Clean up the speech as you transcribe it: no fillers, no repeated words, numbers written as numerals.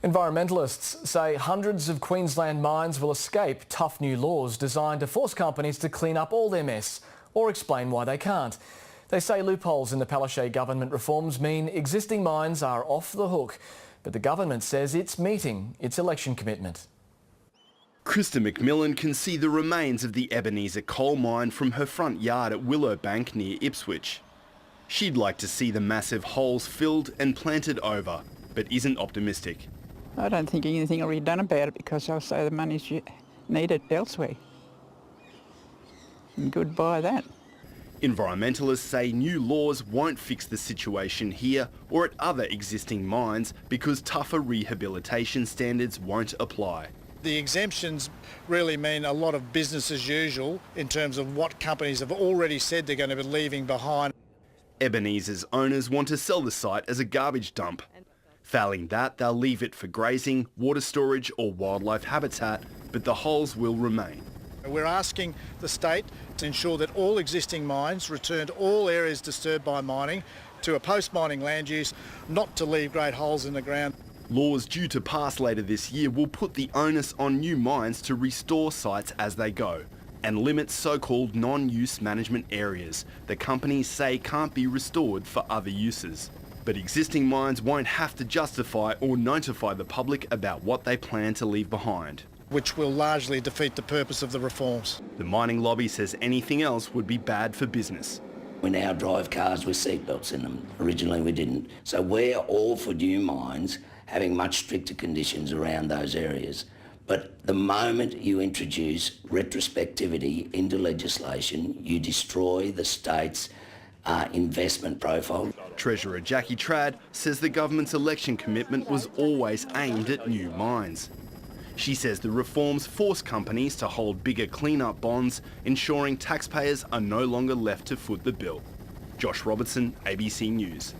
Environmentalists say hundreds of Queensland mines will escape tough new laws designed to force companies to clean up all their mess or explain why they can't. They say loopholes in the Palaszczuk government reforms mean existing mines are off the hook, but the government says it's meeting its election commitment. Christa McMillan can see the remains of the Ebenezer coal mine from her front yard at Willowbank near Ipswich. She'd like to see the massive holes filled and planted over, but isn't optimistic. I don't think anything will be done about it because they'll say the money's needed elsewhere. And goodbye that. Environmentalists say new laws won't fix the situation here or at other existing mines because tougher rehabilitation standards won't apply. The exemptions really mean a lot of business as usual in terms of what companies have already said they're going to be leaving behind. Ebenezer's owners want to sell the site as a garbage dump. Failing that, they'll leave it for grazing, water storage or wildlife habitat, but the holes will remain. We're asking the state to ensure that all existing mines return to all areas disturbed by mining to a post-mining land use, not to leave great holes in the ground. Laws due to pass later this year will put the onus on new mines to restore sites as they go and limit so-called non-use management areas that companies say can't be restored for other uses. But existing mines won't have to justify or notify the public about what they plan to leave behind, which will largely defeat the purpose of the reforms. The mining lobby says anything else would be bad for business. We now drive cars with seatbelts in them. Originally we didn't. So we're all for new mines having much stricter conditions around those areas. But the moment you introduce retrospectivity into legislation, you destroy the state's investment profile. Treasurer Jackie Trad says the government's election commitment was always aimed at new mines. She says the reforms force companies to hold bigger clean-up bonds, ensuring taxpayers are no longer left to foot the bill. Josh Robertson, ABC News.